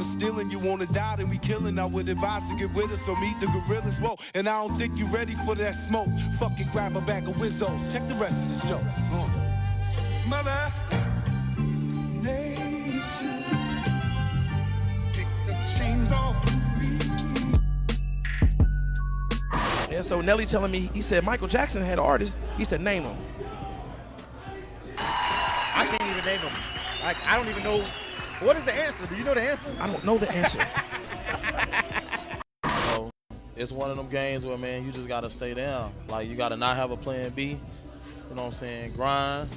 never stealing. You wanna die, then we killing. I would advise to get with us, so meet the gorillas. Whoa, and I don't think you ready for that smoke. Fucking grab a bag of Wizzos. Check the rest of the show. Mother Nature, take the chains off. Yeah, so Nelly telling me, he said Michael Jackson had an artist. He said, name him. I can't even name him. Like, I don't even know. What is the answer? Do you know the answer? I don't know the answer. So, it's one of them games where, man, you just got to stay down. Like, you got to not have a plan B. You know what I'm saying? Grind.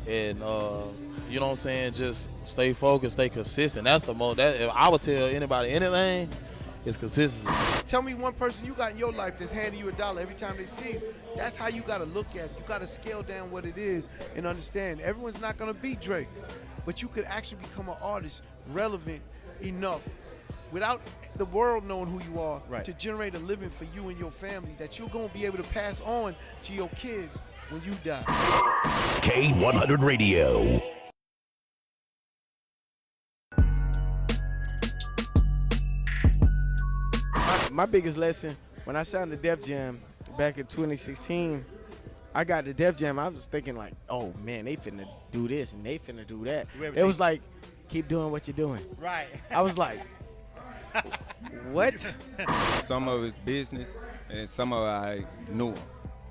And, you know what I'm saying? Just stay focused, stay consistent. That's the most, if I would tell anybody anything, it's consistency. Tell me one person you got in your life that's handing you $1 every time they see you. That's how you got to look at it. You got to scale down what it is and understand everyone's not going to be Drake, but you could actually become an artist relevant enough without the world knowing who you are to generate a living for you and your family that you're going to be able to pass on to your kids when you die. K100 Radio. My biggest lesson, when I signed the Def Jam back in 2016, I got the Def Jam, I was thinking like, oh man, they finna do this and they finna do that. It was like, keep doing what you're doing. Right. I was like, what? Some of it's business and some of it I knew them.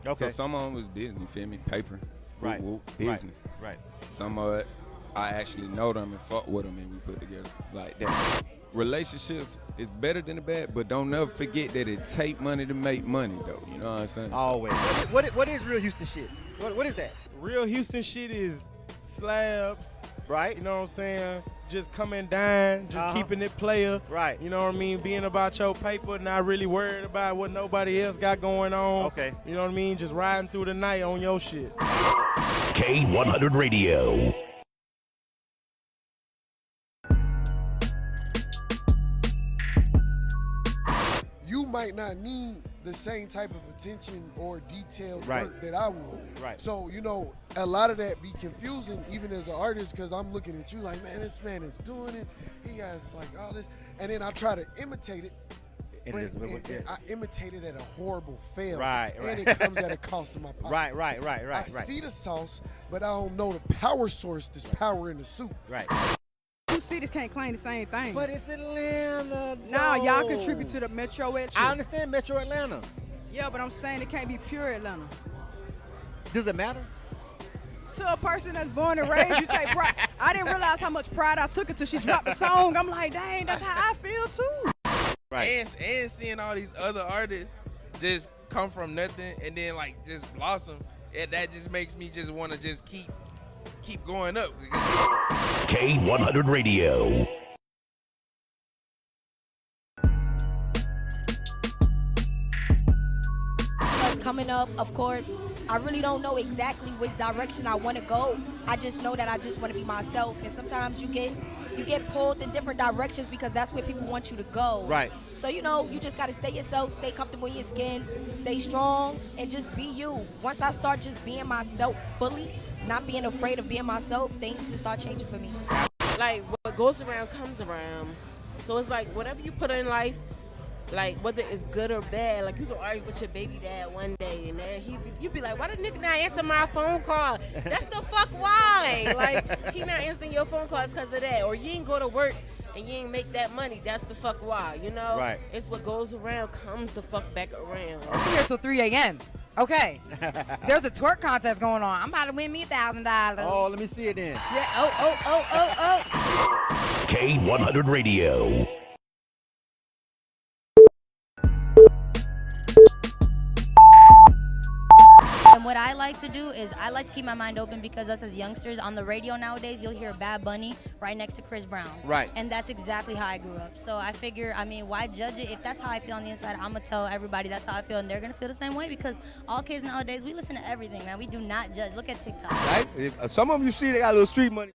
Okay. So some of them was business, you feel me? Paper, Right. business. Right. Some of it, I actually know them and fuck with them and we put together like that. Relationships is better than the bad, but don't never forget that it take money to make money, though. You know what I'm saying? Always. What is real Houston shit? What is that? Real Houston shit is slabs. Right. You know what I'm saying? Just coming down, just keeping it player. Right. You know what I mean? Being about your paper, not really worried about what nobody else got going on. Okay. You know what I mean? Just riding through the night on your shit. K100 Radio. You might not need the same type of attention or detailed work that I would. Right. So, you know, a lot of that be confusing even as an artist because I'm looking at you like, man, this man is doing it. He has like all this. And then I try to imitate it. And I imitate it at a horrible fail. Right. And it comes at a cost of my pocket. Right. I see the sauce, but I don't know the power source, this power in the soup. Right. Two cities can't claim the same thing. But it's Atlanta. Nah, y'all contribute to the Metro Atlanta. I understand Metro Atlanta. Yeah, but I'm saying it can't be pure Atlanta. Does it matter? To a person that's born and raised, you take pride. I didn't realize how much pride I took until she dropped the song. I'm like, dang, that's how I feel too. Right. And seeing all these other artists just come from nothing and then like just blossom, that just makes me just want to just keep going up. K100 Radio. Coming up, of course, I really don't know exactly which direction I want to go. I just know that I just want to be myself, and sometimes you get pulled in different directions because that's where people want you to go. Right. So, you know, you just got to stay yourself, stay comfortable in your skin, stay strong, and just be you. Once I start just being myself fully, not being afraid of being myself, things just start changing for me. Like, what goes around comes around. So it's like whatever you put in life, like whether it's good or bad, like you can argue with your baby dad one day and then you be like, why the nigga not answer my phone call? That's the fuck why. Like, he not answering your phone calls because of that. Or you ain't go to work and you ain't make that money. That's the fuck why, you know? Right. It's what goes around comes the fuck back around. I'm here till 3 a.m. Okay. There's a twerk contest going on. I'm about to win me $1,000. Oh, let me see it then. Yeah. Oh. K100 Radio. And what I like to do is I like to keep my mind open because us as youngsters on the radio nowadays, you'll hear Bad Bunny right next to Chris Brown. Right. And that's exactly how I grew up. So I figure, I mean, why judge it? If that's how I feel on the inside, I'm going to tell everybody that's how I feel, and they're going to feel the same way because all kids nowadays, we listen to everything, man. We do not judge. Look at TikTok. Right? Some of them you see, they got a little street money.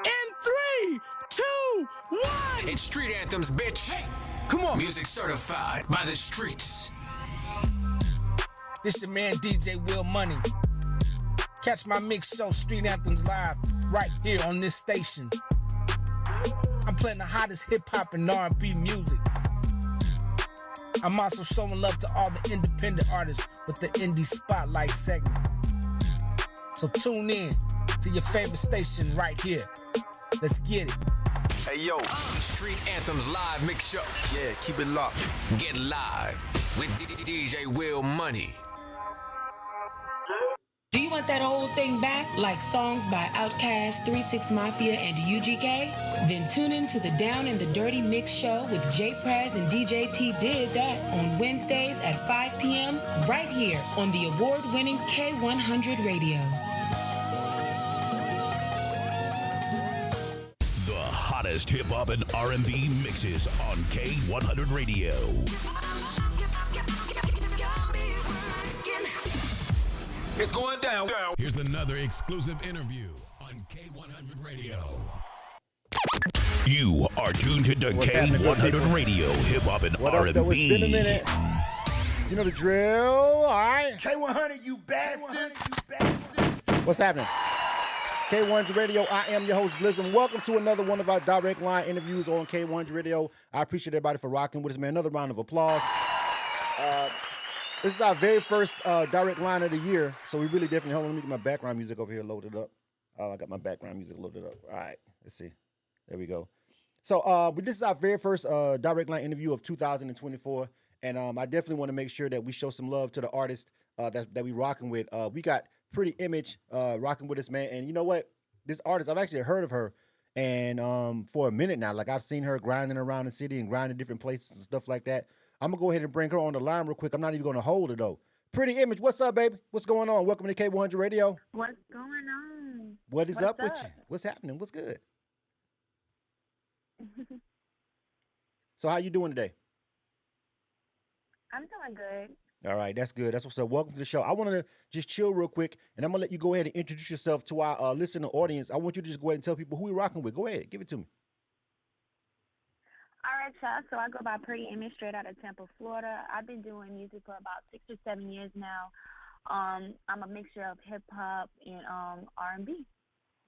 In 3, 2, 1. It's Street Anthems, bitch. Hey, come on. Music certified by the streets. This your man DJ Will Money. Catch my mix show, Street Anthems Live, right here on this station. I'm playing the hottest hip-hop and R&B music. I'm also showing love to all the independent artists with the Indie Spotlight segment. So tune in to your favorite station right here. Let's get it. Hey, yo. Street Anthems Live Mix Show. Yeah, keep it locked. Get live with DJ Will Money. Do you want that old thing back, like songs by Outkast, 3 6 Mafia, and UGK? Then tune in to the Down and the Dirty Mix Show with J Praz and DJ T Did That on Wednesdays at 5 p.m. right here on the award-winning K100 Radio. The hottest hip-hop and R&B mixes on K100 Radio. It's going down. Here's another exclusive interview on K100 Radio. You are tuned to K100 Radio, hip hop and What up, though? It's been a R&B. minute. You know the drill, all right? K100, you bastards. What's happening? K100 Radio, I am your host, Blizzard. Welcome to another one of our direct line interviews on K100 Radio. I appreciate everybody for rocking with us, man. Another round of applause. This is our very first direct line of the year, so we really definitely, hold on, let me get my background music over here loaded up. I got my background music loaded up. All right, let's see. There we go. So this is our very first direct line interview of 2024, and I definitely want to make sure that we show some love to the artists that we rocking with. We got Pretti Emage rocking with us, man, and you know what? This artist, I've actually heard of her, and for a minute now, like I've seen her grinding around the city and grinding different places and stuff like that. I'm going to go ahead and bring her on the line real quick. I'm not even going to hold her, though. Pretti Emage, what's up, baby? What's going on? Welcome to K100 Radio. What's going on? What's up with you? What's happening? What's good? So how you doing today? I'm doing good. All right, that's good. That's what's up. Welcome to the show. I want to just chill real quick, and I'm going to let you go ahead and introduce yourself to our listening audience. I want you to just go ahead and tell people who we're rocking with. Go ahead. Give it to me. All right, y'all. So I go by Pretti Emage straight out of Tampa, Florida. I've been doing music for about 6 or 7 years now. I'm a mixture of hip hop and R&B.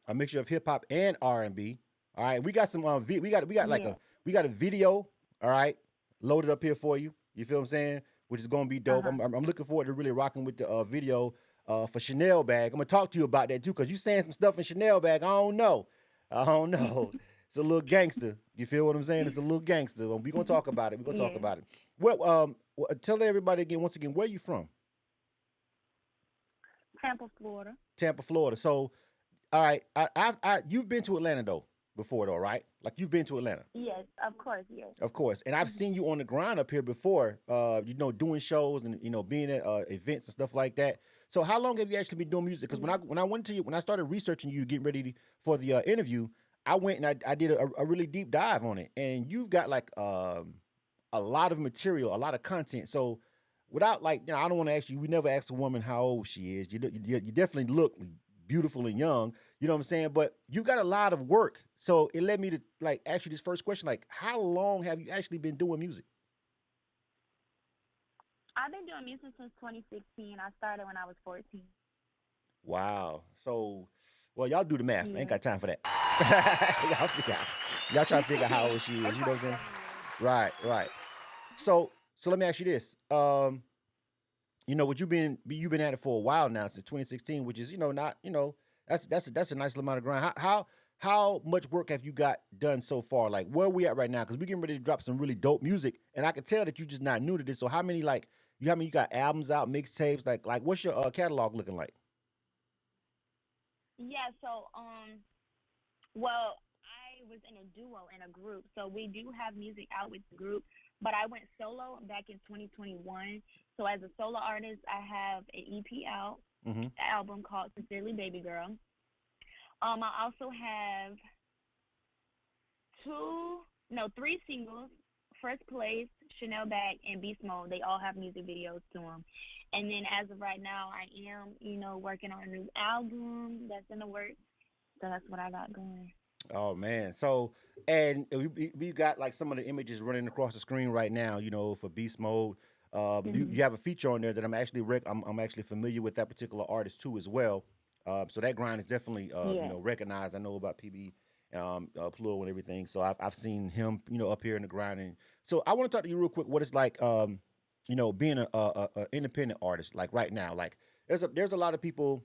A mixture of hip hop and R&B. All right, we got some we got a video. All right, loaded up here for you. You feel what I'm saying? Which is gonna be dope. I'm looking forward to really rocking with the video for Chanel bag. I'm gonna talk to you about that too, because you saying some stuff in Chanel bag. I don't know. It's a little gangster. You feel what I'm saying? It's a little gangster. We're going to talk about it. We're going to talk about it. Well, tell everybody again, once again, where you from? Tampa, Florida. Tampa, Florida. So, all right, you've been to Atlanta, though, before, though, right? Like, you've been to Atlanta. Yes, of course, yes. Of course. And I've seen you on the grind up here before, doing shows and, being at events and stuff like that. So how long have you actually been doing music? Because when I started researching you, getting ready for the interview, I went and I did a really deep dive on it, and you've got like a lot of material, a lot of content. So without I don't want to ask you. We never ask a woman how old she is. You definitely look beautiful and young. You know what I'm saying? But you've got a lot of work. So it led me to ask you this first question: how long have you actually been doing music? I've been doing music since 2016. I started when I was 14. Wow. So. Well, y'all do the math. Yeah. I ain't got time for that. Y'all try to figure out how old she is. You know what I'm saying? Right. So let me ask you this. What you've been at it for a while now, since 2016, which is that's a nice amount of grind. How much work have you got done so far? Like, where are we at right now? Because we're getting ready to drop some really dope music, and I can tell that you're just not new to this. So how many you got albums out, mixtapes? Like what's your catalog looking like? Yeah, so, well, I was in a duo in a group, so we do have music out with the group, but I went solo back in 2021. So as a solo artist, I have an EP out, an album called Sincerely Baby Girl. I also have 3 singles, First Place, Chanel Bag, and Beast Mode. They all have music videos to them. And then as of right now, I am, working on a new album that's in the works. So that's what I got going. Oh, man. So, and we've got some of the images running across the screen right now, for Beast Mode. You have a feature on there that I'm actually familiar with that particular artist too as well. So that grind is definitely Yeah. recognized. I know about PB, Plural and everything. So I've seen him up here in the grind. And so I want to talk to you real quick. What it's like being a independent artist like right now. Like there's a lot of people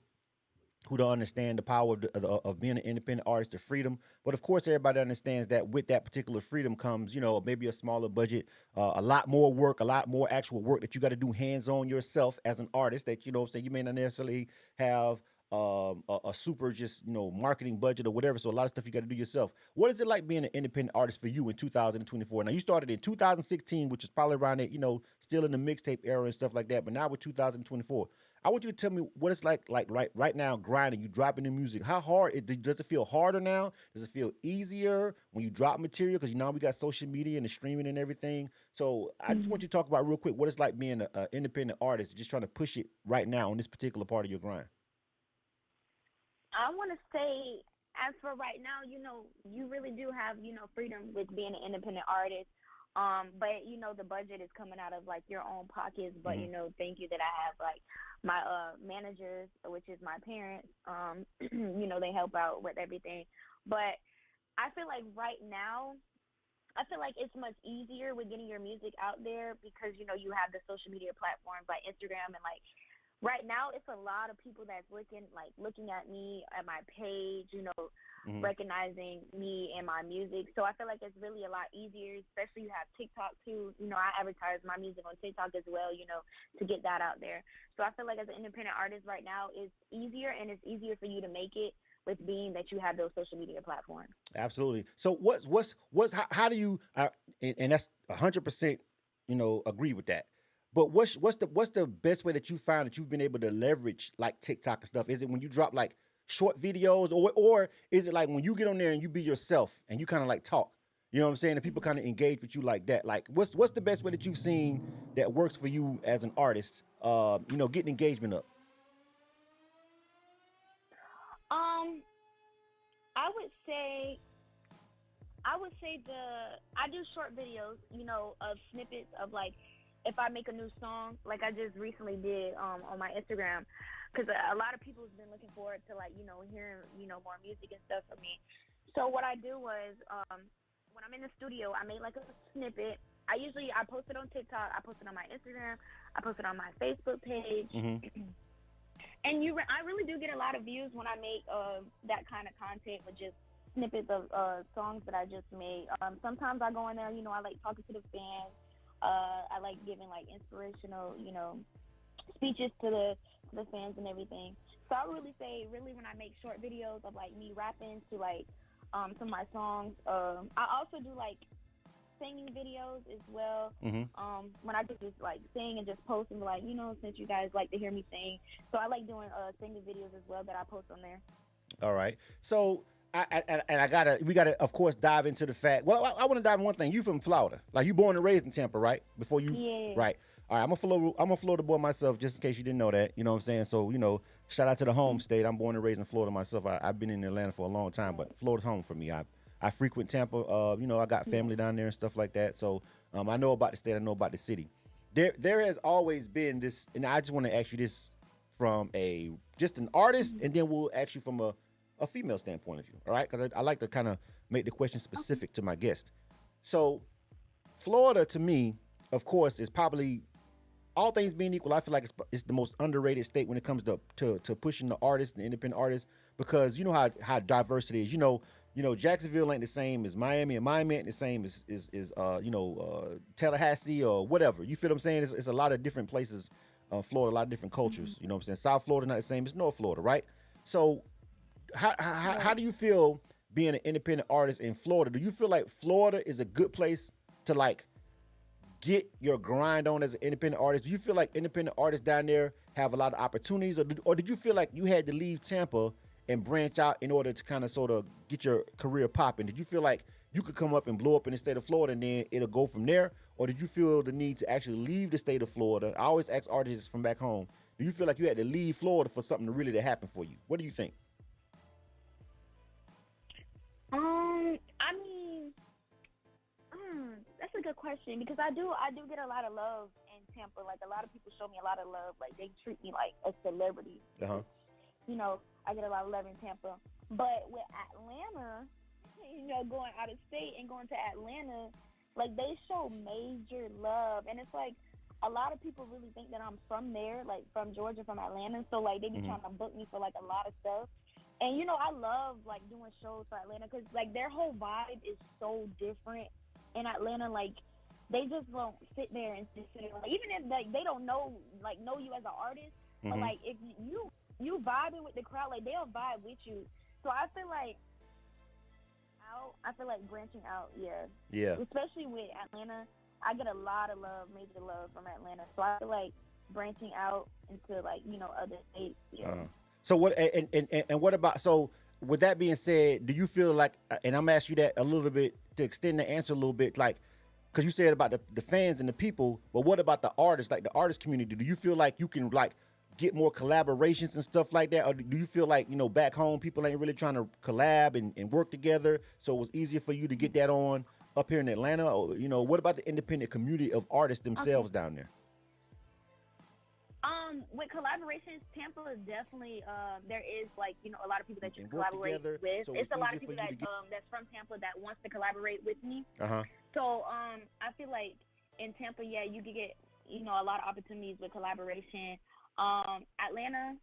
who don't understand the power of being an independent artist, the freedom. But of course, everybody understands that with that particular freedom comes, maybe a smaller budget, a lot more work, a lot more actual work that you got to do hands on yourself as an artist. That you may not necessarily have a super just marketing budget or whatever. So a lot of stuff you got to do yourself. What is it like being an independent artist for you in 2024? Now you started in 2016, which is probably around it, still in the mixtape era and stuff like that. But now with 2024. I want you to tell me what it's like right now grinding, you dropping new music. How hard does it feel harder now? Does it feel easier when you drop material? Because now we got social media and the streaming and everything. So I just want you to talk about real quick what it's like being an independent artist, just trying to push it right now on this particular part of your grind. I want to say, as for right now, you really do have, freedom with being an independent artist. But the budget is coming out of like your own pockets. But thank you that I have like my managers, which is my parents. They help out with everything. But I feel like right now, it's much easier with getting your music out there because you have the social media platforms like Instagram and like. Right now, it's a lot of people that's looking at me at my page, recognizing me and my music. So I feel like it's really a lot easier, especially you have TikTok too. I advertise my music on TikTok as well, to get that out there. So I feel like as an independent artist right now, it's easier and it's easier for you to make it with being that you have those social media platforms. Absolutely. So how do you, and that's 100%, agree with that. But what's the best way that you found that you've been able to leverage like TikTok and stuff? Is it when you drop like short videos, or is it like when you get on there and you be yourself and you kind of like talk? You know what I'm saying? And people kind of engage with you like that. Like what's the best way that you've seen that works for you as an artist? Getting engagement up. I would say I do short videos, of snippets of like. If I make a new song, like I just recently did on my Instagram, because a lot of people have been looking forward to hearing more music and stuff from me. So what I do was when I'm in the studio, I made like a snippet. I post it on TikTok, I post it on my Instagram, I post it on my Facebook page, and I really do get a lot of views when I make that kind of content with just snippets of songs that I just made. Sometimes I go in there, I like talking to the fans. I like giving like inspirational, speeches to the fans and everything. So I really say, when I make short videos of like me rapping to like some of my songs. I also do like singing videos as well. When I could just like sing and just post and be like, since you guys like to hear me sing, so I like doing singing videos as well that I post on there. All right, so. We gotta of course dive into the fact. Well, I want to dive in one thing. You from Florida, like you born and raised in Tampa, right? Before you, yeah. Right. All right, I'm a Florida boy myself, just in case you didn't know that. You know what I'm saying? So shout out to the home state. I'm born and raised in Florida myself. I've been in Atlanta for a long time, but Florida's home for me. I frequent Tampa. I got family down there and stuff like that. So I know about the state. I know about the city. There has always been this, and I just want to ask you this from just an artist, and then we'll ask you from a female standpoint of view, all right? Because I like to kind of make the question specific to my guest. So Florida, to me, of course, is probably, all things being equal, I feel like it's the most underrated state when it comes to pushing the artists, the independent artists, because you know how diverse it is. Jacksonville ain't the same as Miami, and Miami ain't the same as Tallahassee or whatever. You feel what I'm saying? It's a lot of different places, Florida, a lot of different cultures. You know what I'm saying? South Florida not the same as North Florida, right? So how do you feel being an independent artist in Florida? Do you feel like Florida is a good place to like get your grind on as an independent artist? Do you feel like independent artists down there have a lot of opportunities, or did you feel like you had to leave Tampa and branch out in order to kind of sort of get your career popping? Did you feel like you could come up and blow up in the state of Florida and then it'll go from there? Or did you feel the need to actually leave the state of Florida? I always ask artists from back home, do you feel like you had to leave Florida for something to really happen for you? What do you think? That's a good question, because I do get a lot of love in Tampa. Like a lot of people show me a lot of love. Like they treat me like a celebrity. I get a lot of love in Tampa. But with Atlanta, going out of state and going to Atlanta, like they show major love, and it's like a lot of people really think that I'm from there, like from Georgia, from Atlanta. So like they be trying to book me for like a lot of stuff. And I love like doing shows for Atlanta because like their whole vibe is so different in Atlanta. Like they just won't sit there and just sit there. Like, even if like they don't know you as an artist, but like if you vibing with the crowd, like they'll vibe with you. So I feel like branching out, yeah. Especially with Atlanta, I get a lot of love, major love from Atlanta. So I feel like branching out into like other states. Yeah. So what and what about, so with that being said, do you feel like, and I'm gonna ask you that a little bit to extend the answer a little bit, like, because you said about the fans and the people, but what about the artists, like the artist community? Do you feel like you can like get more collaborations and stuff like that, or do you feel like back home people ain't really trying to collab and work together, so it was easier for you to get that on up here in Atlanta? Or what about the independent community of artists themselves down there? With collaborations, Tampa is definitely there is like a lot of people that you can collaborate together, with. so it's a lot of easy people for you that to that's from Tampa that wants to collaborate with me. Uh-huh. So I feel like in Tampa, yeah, you could get a lot of opportunities with collaboration. Atlanta,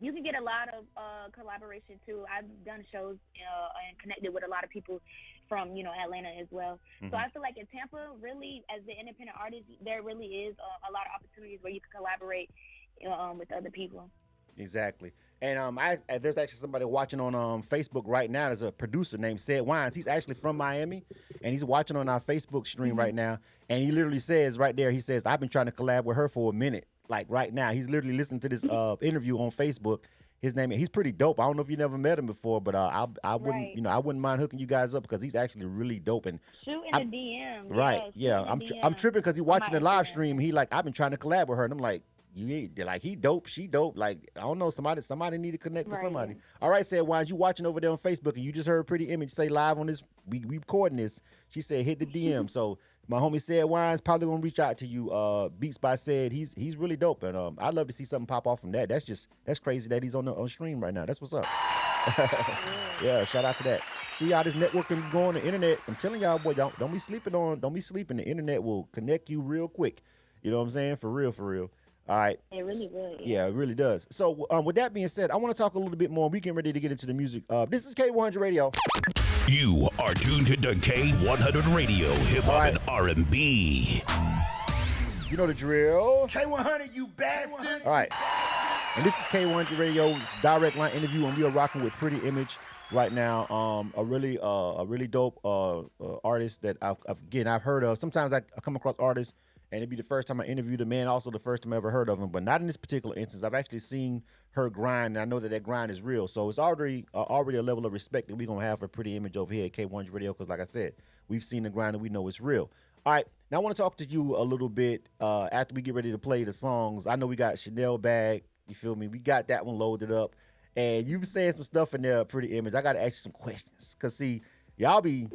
you can get a lot of collaboration too. I've done shows and connected with a lot of people from Atlanta as well. So I feel like in Tampa, really, as the independent artist, there really is a lot of opportunities where you can collaborate with other people. Exactly. And there's actually somebody watching on Facebook right now. There's a producer named Ced Wines. He's actually from Miami, and he's watching on our Facebook stream right now. And he literally says right there, he says, I've been trying to collab with her for a minute. Like right now, he's literally listening to this interview on Facebook. His name, he's pretty dope. I don't know if you never met him before, but I wouldn't, I wouldn't mind hooking you guys up because he's actually really dope. And shooting the DM, right? Yeah, I'm tripping because he's watching the live stream. He like, I've been trying to collab with her, and I'm like, like he dope, she dope. Like I don't know, somebody need to connect with somebody. All right, Ced Wines, you watching over there on Facebook, and you just heard Pretti Emage say live on this. We recording this. She said hit the DM. So my homie Ced Wines probably gonna reach out to you. Beats by Ced, he's really dope, and I'd love to see something pop off from that. That's crazy that he's on stream right now. That's what's up. Yeah, shout out to that. See y'all, this networking going on the internet. I'm telling y'all, boy, y'all don't be sleeping. The internet will connect you real quick. You know what I'm saying? For real, for real. All right. It really will. Yeah, it really does. So with that being said, I want to talk a little bit more. We getting ready to get into the music. This is K100 Radio. You are tuned to K100 Radio, hip hop and R&B. You know the drill. K100, you bastard. All right. And this is K100 Radio. It's a direct line interview, and we are rocking with Pretti Emage right now. A really dope artist that I've heard of. Sometimes I come across artists, and it'd be the first time I interviewed a man, also the first time I ever heard of him, but not in this particular instance. I've actually seen her grind, and I know that grind is real. So it's already a level of respect that we're going to have for Pretti Emage over here at K100 Radio, because like I said, we've seen the grind and we know it's real. All right, now I want to talk to you a little bit after we get ready to play the songs. I know we got Chanel Bag, you feel me? We got that one loaded up, and you were saying some stuff in there, Pretti Emage. I got to ask you some questions, because see, y'all be...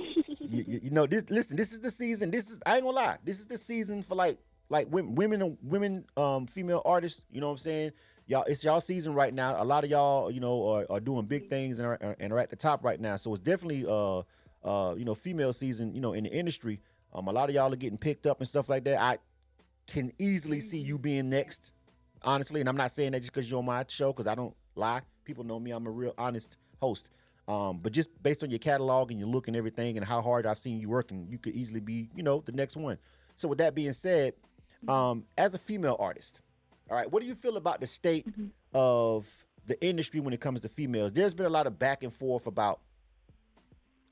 you know, this. Listen, this is the season. I ain't gonna lie. This is the season for like women, female artists. You know what I'm saying? Y'all, it's y'all season right now. A lot of y'all, are doing big things and are at the top right now. So it's definitely, female season. In the industry. A lot of y'all are getting picked up and stuff like that. I can easily see you being next, honestly. And I'm not saying that just because you're on my show, because I don't lie. People know me. I'm a real honest host. But just based on your catalog and your look and everything and how hard I've seen you working, you could easily be, the next one. So with that being said, as a female artist, all right, what do you feel about the state of the industry when it comes to females? There's been a lot of back and forth about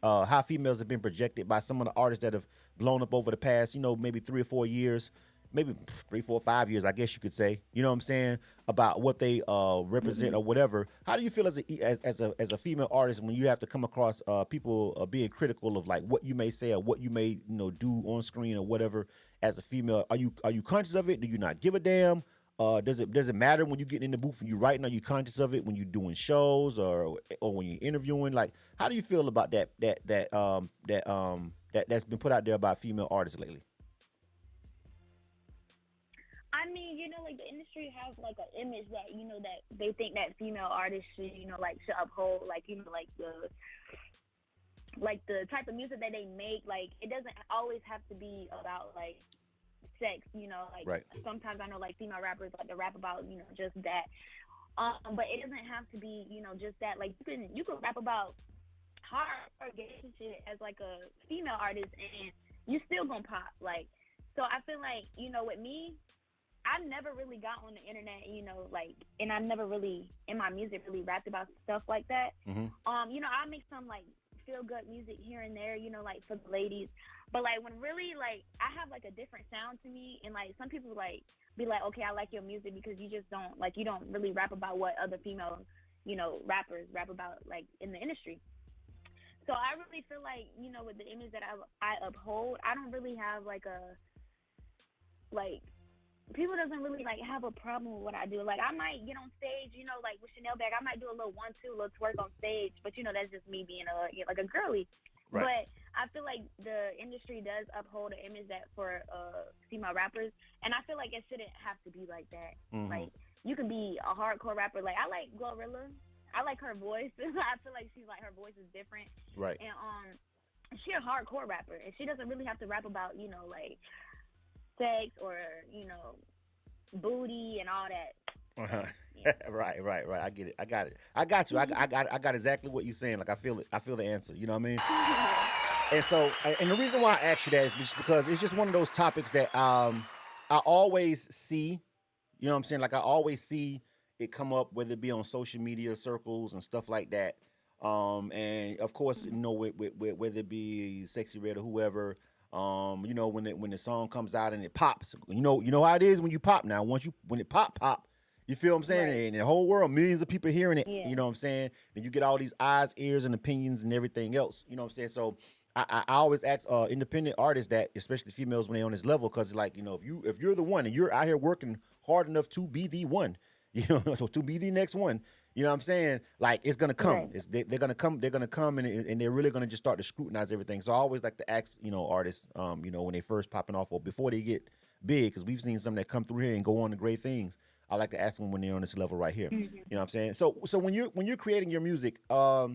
how females have been projected by some of the artists that have blown up over the past, maybe 3 or 4 years, maybe 3, 4, 5 years, I guess you could say, you know what I'm saying, about what they represent or whatever. How do you feel as a female artist when you have to come across people being critical of like what you may say or what you may do on screen or whatever as a female? Are you conscious of it? Do you not give a damn? Does it matter when you get in the booth and you writing? Are you conscious of it when you're doing shows or when you're interviewing? Like, how do you feel about that's been put out there about female artists lately? I mean, like the industry has like an image that that they think that female artists should should uphold, like the type of music that they make. Like it doesn't always have to be about like sex, like Right. sometimes I know like female rappers like to rap about just that. But it doesn't have to be just that. Like you can rap about hard or gay shit as like a female artist and you still gonna pop. Like, so I feel like with me, I've never really got on the internet, like, and I've never really in my music really rapped about stuff like that. Mm-hmm. I make some like feel good music here and there, like for the ladies. But like when really like I have like a different sound to me, and like some people like be like, okay, I like your music because you just don't really rap about what other female, rappers rap about like in the industry. So I really feel like, with the image that I uphold, I don't really have like people doesn't really like have a problem with what I do. Like I might get on stage, like with Chanel bag, I might do a little 1-2, little twerk on stage, but that's just me being a girly. Right. But I feel like the industry does uphold an image that for female rappers, and I feel like it shouldn't have to be like that. Mm-hmm. Like you can be a hardcore rapper. Like I like Glorilla. I like her voice. I feel like her voice is different. Right. And she a hardcore rapper, and she doesn't really have to rap about like sex or booty and all that. Uh-huh. Yeah. Right. I get it. I got it. I got you. I got exactly what you're saying. Like I feel it. I feel the answer. You know what I mean? And so, and the reason why I asked you that is just because it's just one of those topics that I always see. You know what I'm saying? Like I always see it come up, whether it be on social media circles and stuff like that. And of course, with whether it be Sexy Red or whoever. When the song comes out and it pops, you know how it is when you pop now. When it pop, you feel what I'm saying? Right. And the whole world, millions of people hearing it, you know what I'm saying? And you get all these eyes, ears, and opinions and everything else. You know what I'm saying? So I always ask independent artists that, especially females when they're on this level, because like, if you're the one and you're out here working hard enough to be the one, to be the next one, you know what I'm saying? Like it's gonna come. Right. They're gonna come, and they're really gonna just start to scrutinize everything. So I always like to ask, artists, when they first popping off or before they get big, because we've seen some that come through here and go on to great things. I like to ask them when they're on this level right here. Mm-hmm. You know what I'm saying? So when you're creating your music, are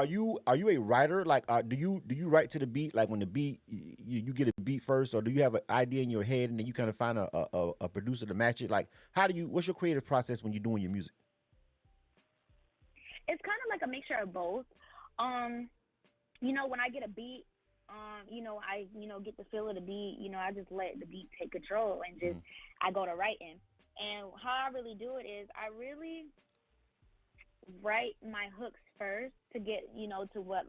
you a writer? Like, do you write to the beat? Like when the beat, you get a beat first, or do you have an idea in your head and then you kind of find a producer to match it? Like, what's your creative process when you're doing your music? It's kind of like a mixture of both. When I get a beat, I get the feel of the beat. I just let the beat take control and just I go to writing. And how I really do it is I really write my hooks first to get to what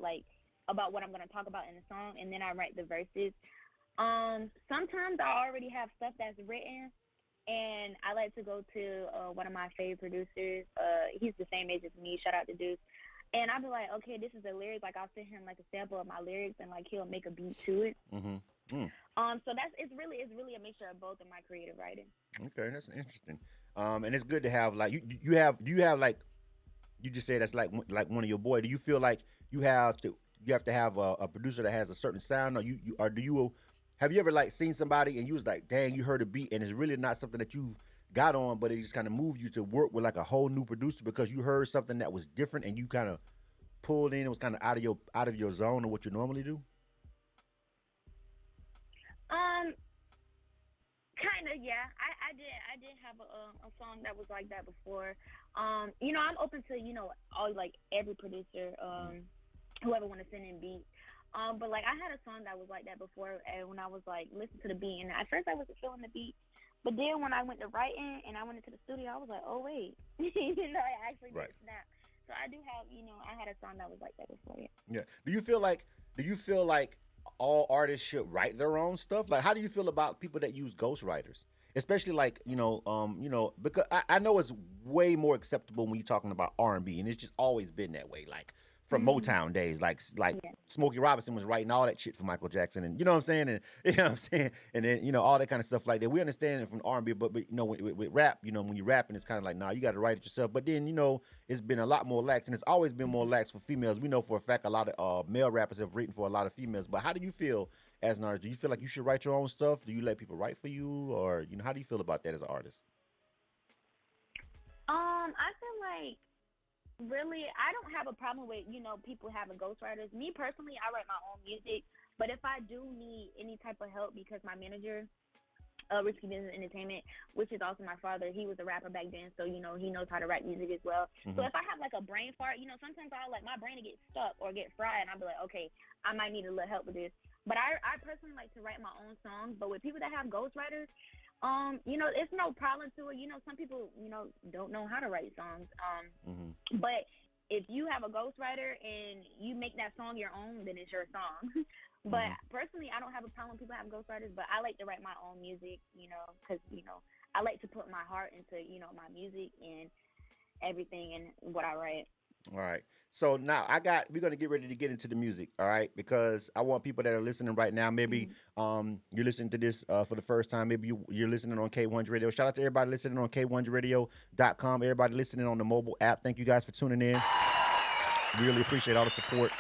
about what I'm gonna talk about in the song, and then I write the verses. Sometimes I already have stuff that's written. And I like to go to one of my favorite producers. He's the same age as me. Shout out to Deuce. And I'll be like, okay, this is the lyrics. Like I'll send him like a sample of my lyrics, and like he'll make a beat to it. Mm-hmm. So it's really a mixture of both in my creative writing. Okay, that's interesting. And it's good to have like you have like you just said that's like one of your boys. Do you feel like you have to have a producer that has a certain sound, or do you? Have you ever like seen somebody and you was like, dang, you heard a beat and it's really not something that you've got on, but it just kind of moved you to work with like a whole new producer because you heard something that was different and you kind of pulled in, it was kind of out of your zone of what you normally do? Kind of, yeah. I did have a song that was like that before. I'm open to, all like every producer, whoever want to send in beats. But like I had a song that was like that before, and when I was like listening to the beat, and at first I wasn't feeling the beat, but then when I went to writing and I went into the studio, I was like, oh wait, I actually did snap. So I do have, I had a song that was like that before. Yeah. Do you feel like all artists should write their own stuff? Like, how do you feel about people that use ghostwriters? Especially like, because I know it's way more acceptable when you're talking about R&B, and it's just always been that way. Like from Motown days, like Smokey Robinson was writing all that shit for Michael Jackson, and you know what I'm saying, and and then all that kind of stuff like that. We understand it from R&B, but with rap, when you're rapping, it's kind of like, nah, you got to write it yourself. But then it's been a lot more lax, and it's always been more lax for females. We know for a fact a lot of male rappers have written for a lot of females. But how do you feel as an artist? Do you feel like you should write your own stuff? Do you let people write for you, or how do you feel about that as an artist? I feel like really I don't have a problem with people having ghostwriters. Me personally, I write my own music, but if I do need any type of help because my manager, Risky Business Entertainment, which is also my father, he was a rapper back then, so he knows how to write music as well. Mm-hmm. So if I have like a brain fart, sometimes I like my brain to get stuck or get fried, and I'll be like, okay, I might need a little help with this. But I personally like to write my own songs. But with people that have ghostwriters, it's no problem to it. Some people, don't know how to write songs. But if you have a ghostwriter and you make that song your own, then it's your song. But personally, I don't have a problem with people having ghostwriters, but I like to write my own music, because, I like to put my heart into, my music and everything and what I write. All right. So now we're going to get ready to get into the music, all right? Because I want people that are listening right now, maybe you're listening to this for the first time. Maybe you're listening on K100 Radio. Shout out to everybody listening on K100radio.com, everybody listening on the mobile app. Thank you guys for tuning in. Really appreciate all the support.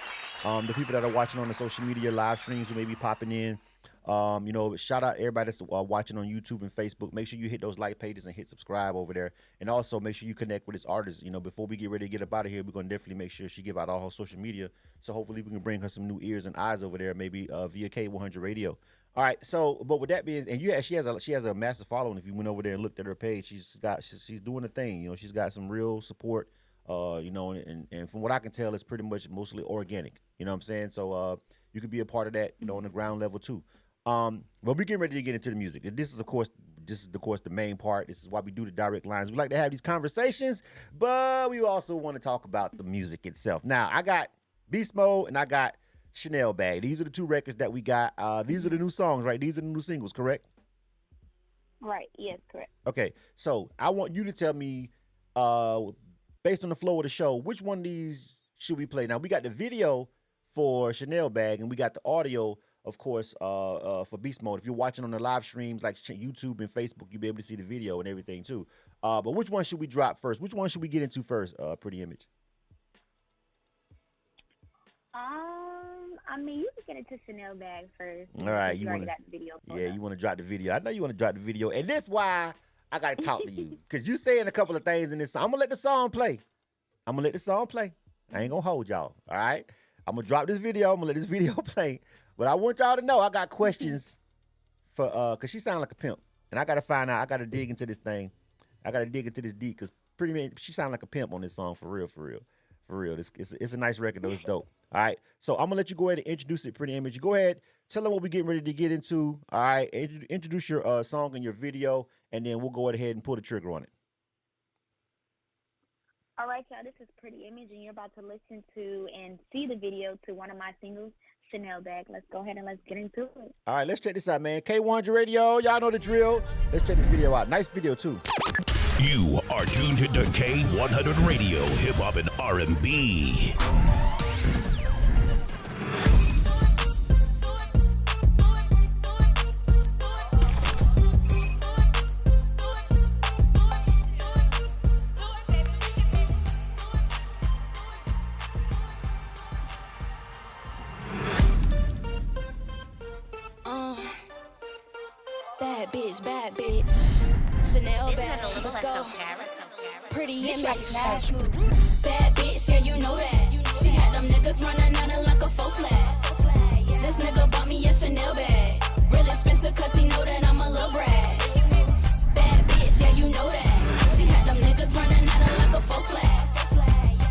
The people that are watching on the social media live streams who may be popping in. Shout out everybody that's watching on YouTube and Facebook. Make sure you hit those like pages and hit subscribe over there. And also make sure you connect with this artist. Before we get ready to get up out of here, we're going to definitely make sure she give out all her social media. So hopefully we can bring her some new ears and eyes over there, maybe via K100 Radio. All right. So, but with that being, and she has a massive following. If you went over there and looked at her page, she's doing a thing. She's got some real support. And from what I can tell, it's pretty much mostly organic. You know what I'm saying? So you could be a part of that, on the ground level too. But we're getting ready to get into the music. This is, of course, the main part. This is why we do the direct lines. We like to have these conversations, but we also want to talk about the music itself. Now, I got Beast Mode and I got Chanel Bag. These are the two records that we got. These are the new songs, right? These are the new singles, correct? Right. Yes, correct. Okay. So I want you to tell me, based on the flow of the show, which one of these should we play? Now, we got the video for Chanel Bag and we got the audio, of course, for Beast Mode. If you're watching on the live streams like YouTube and Facebook, you'll be able to see the video and everything too. But which one should we drop first? Which one should we get into first, Pretti Emage? You can get into Chanel Bag first. All right, you already got the video. You want to drop the video. I know you want to drop the video, and that's why I got to talk to you, because you saying a couple of things in this song. I'm gonna let the song play. I ain't gonna hold y'all. All right, I'm gonna drop this video. I'm gonna let this video play. But I want y'all to know I got questions for cause she sound like a pimp. And I gotta find out, I gotta dig into this thing. I gotta dig into this deep, cause pretty much she sound like a pimp on this song for real. It's a nice record though, it's dope. All right. So I'm gonna let you go ahead and introduce it, Pretti Emage. Go ahead, tell them what we're getting ready to get into. All right. Introduce your song and your video, and then we'll go ahead and pull the trigger on it. All right, y'all, this is Pretti Emage, and you're about to listen to and see the video to one of my singles, Chanel Bag. Let's go ahead and let's get into it. All right, let's check this out, man. K100 Radio, y'all know the drill. Let's check this video out. Nice video, too. You are tuned to K100 Radio, hip hop and R&B. Bad bitch, Chanel bag, let's go. Pretti Emage, bad bitch, yeah, you know that. She had them niggas running out of like a faux flat. This nigga bought me a Chanel bag, real expensive cause he know that I'm a little brat. Bad bitch, yeah, you know that. She had them niggas running out of like a faux flat.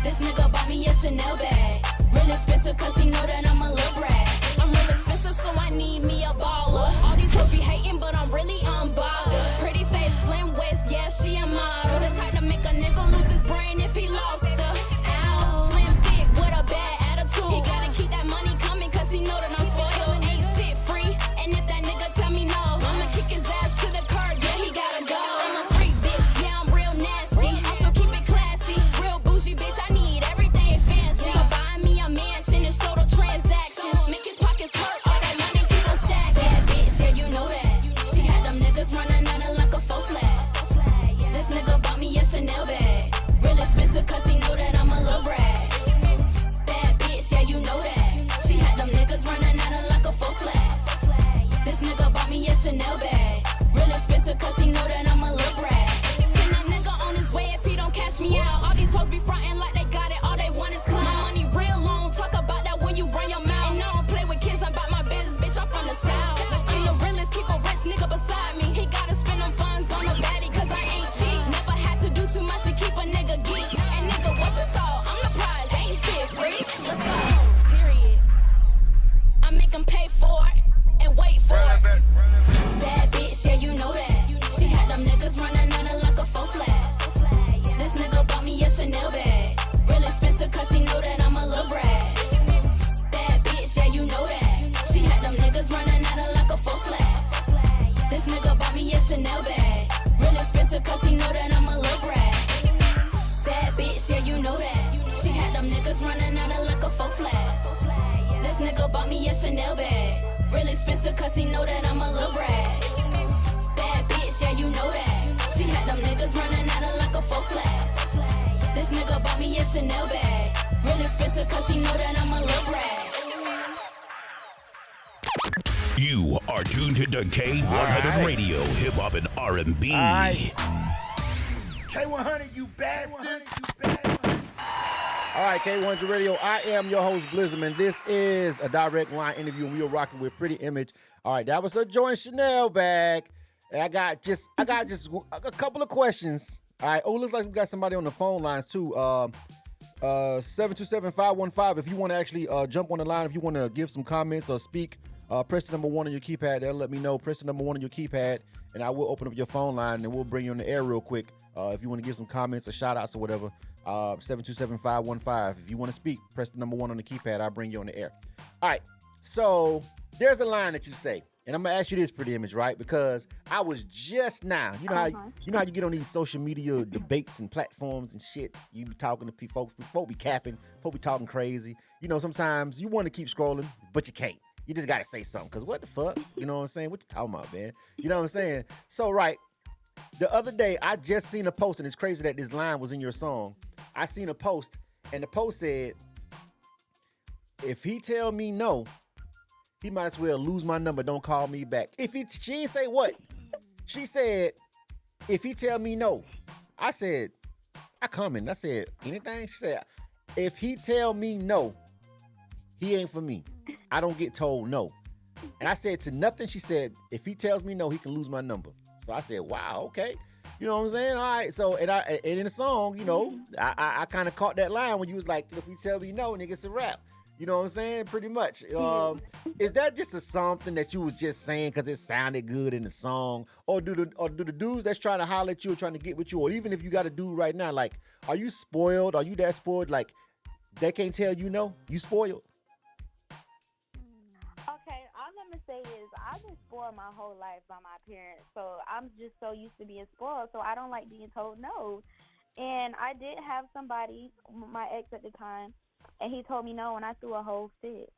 This nigga bought me a Chanel bag, real expensive cause he know that I'm a little brat. I'm real expensive, so I need me a baller. All these hoes be hating, but I'm really unbothered. Pretty face, slim waist, yeah, she a model. The type to make a nigga lose his brain if he lost her. Ow, slim thick with a bad attitude. He gotta keep that money coming, cause he know that I'm spoiled. Ain't shit free, and if that nigga tell me no, I'ma kick his ass to the curb, yeah, he gotta go. I'm a freak, bitch, yeah, I'm real nasty. Also keep it classy, real bougie, bitch, I need everything fancy. So buy me a mansion and show the transactions. Make his pockets hurt, all that money keep on stacking. Bad bitch, yeah, you know that. She had them niggas running out of like a faux flat. This nigga bought me a These hoes be frontin' like they got it, all they want is clout. My money real long, talk about that when you run your mouth. And I don't play with kids, I'm about my business, bitch, I'm from the south. I'm the realest, keep a rich nigga beside me. He gotta spend them funds on a baddie, cause I ain't cheap. Never had to do too much to keep a nigga geek. And nigga, what you thought? I'm the prize, ain't shit free. Let's go, period. I make them pay for it and wait for it. Bad bitch, yeah, you know that. She had them niggas running out of like a faux flag. This nigga bought me a Chanel bag. Real expensive cause he know that I'm a little brat. Bad bitch, yeah, you know that. She had them niggas running out of like a faux flag. This nigga bought me a Chanel bag. Real expensive cause he know that I'm a little brat. Bad bitch, yeah, you know that. She had them niggas running out of like a faux flag. This nigga bought me a Chanel bag. Real expensive cause he know that I'm a little brat. Bad bitch, yeah, you know that. She had them niggas running out of like a faux flag. This nigga bought me a Chanel bag. Real expensive cause he know that I'm a little brat. You are tuned to K100 Radio, Hip Hop and R&B. K100, you bastard. All right, K100 Radio. I am your host, Blizzman. This is a direct line interview, and we are rocking with Pretti Emage. All right, that was a joint Chanel bag. And I got just a couple of questions. All right. Oh, looks like we got somebody on the phone lines too. 727-515. If you want to actually jump on the line, if you want to give some comments or speak, press the number 1 on your keypad. That'll let me know. Press the number 1 on your keypad, and I will open up your phone line, and we'll bring you on the air real quick. If you want to give some comments or shout outs or whatever, 727-515. If you want to speak, press the number 1 on the keypad. I'll bring you on the air. All right. So there's a line that you say, and I'm gonna ask you this, Pretti Emage, right? Because I was just now, you know how you get on these social media debates and platforms and shit. You be talking to folks be capping, folks be talking crazy. You know, sometimes you want to keep scrolling, but you can't. You just gotta say something, cause what the fuck? You know what I'm saying? What you talking about, man? You know what I'm saying? So right, the other day I just seen a post, and it's crazy that this line was in your song. I seen a post, and the post said, "If he tell me no, he might as well lose my number. Don't call me back." She didn't say what. She said, "If he tell me no." I said, I commented. I said, anything? She said, "If he tell me no, he ain't for me. I don't get told no." And I said to nothing. She said, "If he tells me no, he can lose my number." So I said, wow, okay. You know what I'm saying? All right. So, and in the song, you know, I kind of caught that line when you was like, "If he tell me no, nigga, it's a rap." You know what I'm saying? Pretty much. Is that just something that you was just saying because it sounded good in the song? Or do the dudes that's trying to holler at you or trying to get with you, or even if you got a dude right now, like, are you spoiled? Are you that spoiled? Like, they can't tell you no? You spoiled? Okay, all I'm gonna say is I've been spoiled my whole life by my parents, so I'm just so used to being spoiled, so I don't like being told no. And I did have somebody, my ex at the time, and he told me no, and I threw a whole fit.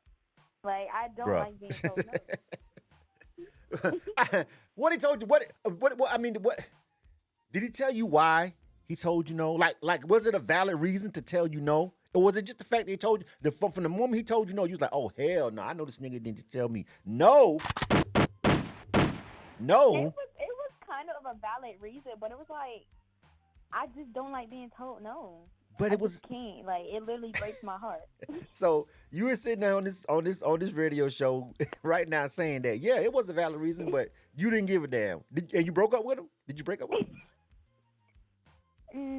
Like, I don't like being told no. What he told you? What? I mean, what? Did he tell you why he told you no? Like, was it a valid reason to tell you no? Or was it just the fact that he told you, from the moment he told you no, you was like, oh, hell no, I know this nigga didn't just tell me no. No. It was kind of a valid reason, but it was like, I just don't like being told no. But it was can't. Like, it literally breaks my heart. So you were sitting there on this radio show right now saying that, yeah, it was a valid reason, but you didn't give a damn. And you broke up with him? Did you break up with him?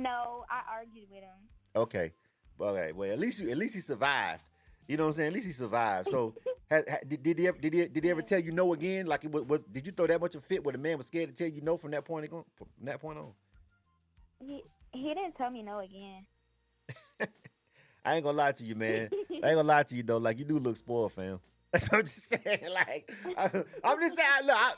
No, I argued with him. Okay. Okay. Well, at least he survived. You know what I'm saying? At least he survived. So did he ever tell you no again? Like, it was did you throw that much of a fit where the man was scared to tell you no from that point on? He didn't tell me no again. I ain't gonna lie to you, man. I ain't gonna lie to you though. Like, you do look spoiled, fam. That's what I'm just saying. Like, I'm just saying.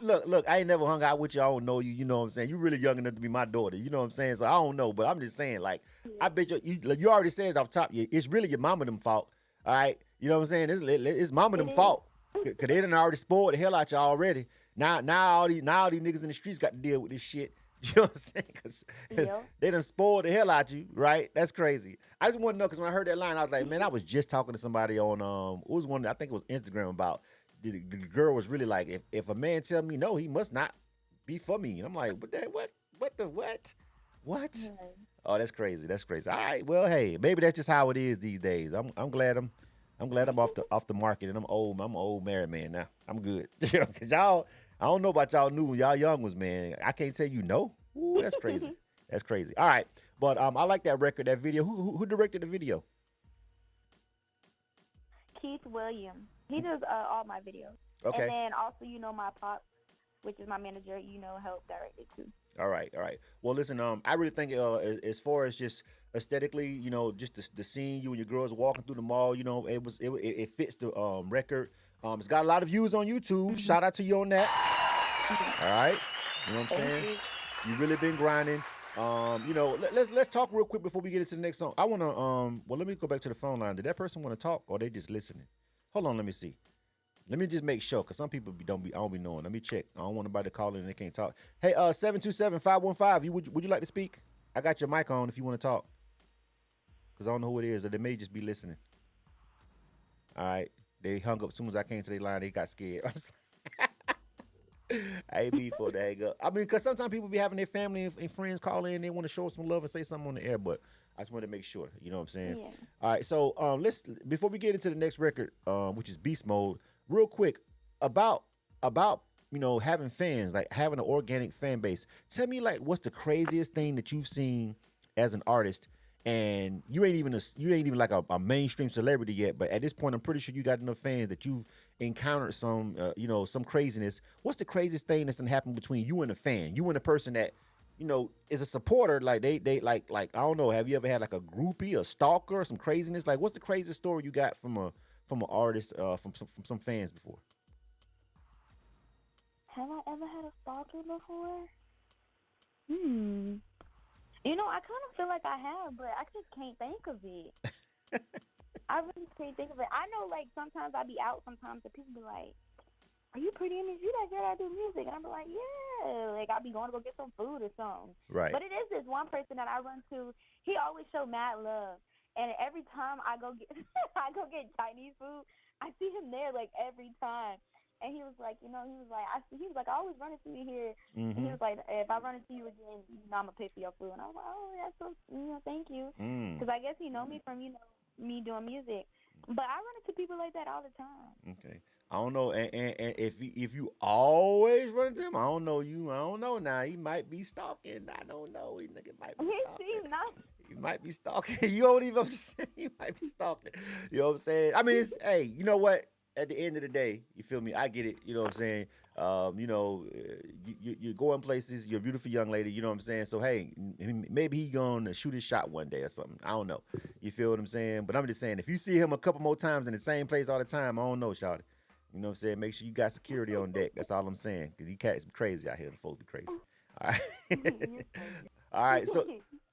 Look. I ain't never hung out with you. I don't know you. You know what I'm saying? You really young enough to be my daughter. You know what I'm saying? So I don't know, but I'm just saying. Like, I bet you already said it off top. It's really your mama them fault. All right. You know what I'm saying? It's mama them fault. Cause they done already spoiled the hell out you already. Now all these niggas in the streets got to deal with this shit. You know what I'm saying? Because they done spoiled the hell out you, right? That's crazy. I just want to know, because when I heard that line, I was like, man, I was just talking to somebody on, it was one, I think it was Instagram, about the girl was really like, if a man tell me no, he must not be for me. And I'm like, what? Oh, that's crazy. That's crazy. All right. Well, hey, maybe that's just how it is these days. I'm glad I'm off the market and I'm old. I'm an old married man now. I'm good. Cause y'all, I don't know about y'all new y'all young ones, man. I can't tell you no. Ooh, that's crazy. That's crazy. All right. But I like that record, that video. Who directed the video? Keith Williams. He does all my videos. Okay. And then also, my pops, which is my manager, helped direct it too. All right, all right. Well, listen, I really think as far as just aesthetically, just the scene, you and your girls walking through the mall, it fits the record. It's got a lot of views on YouTube. Shout out to you on that. All right, you know what I'm saying? You really been grinding. Let's talk real quick before we get into the next song. I wanna let me go back to the phone line. Did that person want to talk or they just listening? Hold on, let me see. Let me just make sure, because some people I don't be knowing. Let me check. I don't want nobody to call in and they can't talk. Hey, 727-515, would you like to speak? I got your mic on if you want to talk. Because I don't know who it is, or they may just be listening. All right. They hung up as soon as I came to their line. They got scared. I ain't be for that. I mean, because sometimes people be having their family and friends call in. They want to show some love and say something on the air, but I just wanted to make sure. You know what I'm saying? Yeah. All right. So let's before we get into the next record, which is Beast Mode, real quick about having fans, like having an organic fan base. Tell me, like, what's the craziest thing that you've seen as an artist? And you ain't even like a mainstream celebrity yet, but at this point, I'm pretty sure you got enough fans that you've encountered some craziness. What's the craziest thing that's gonna happen between you and a fan, you and a person that is a supporter? Like they like I don't know. Have you ever had like a groupie, a stalker, some craziness? Like, what's the craziest story you got from an artist, from some fans before? Have I ever had a stalker before? I kind of feel like I have, but I just can't think of it. I really can't think of it. I know, like, sometimes I be out sometimes and people be like, "Are you Pretti Emage? You that girl that do music?" And I be like, "Yeah." Like, I be going to go get some food or something. Right. But it is this one person that I run to. He always show mad love. And every time I go get Chinese food, I see him there, like, every time. And he was like, I always run into you here. Mm-hmm. And he was like, if I run into you again, I'm going to pay for your food. And I was like, oh, that's so, thank you. Because I guess he know me from, me doing music. But I run into people like that all the time. Okay. I don't know. And if you always run into him, I don't know you. I don't know now. He might be stalking. I don't know. He might be stalking. He might be stalking. You don't even understand. He might be stalking. You know what I'm saying? I mean, hey, you know what? At the end of the day, you feel me? I get it. You know what I'm saying? You're going places. You're a beautiful young lady. You know what I'm saying? So, hey, maybe he gonna shoot his shot one day or something. I don't know. You feel what I'm saying? But I'm just saying, if you see him a couple more times in the same place all the time, I don't know, shawty. You know what I'm saying? Make sure you got security on deck. That's all I'm saying. Because these cats be crazy out here. The folks be crazy. All right. All right.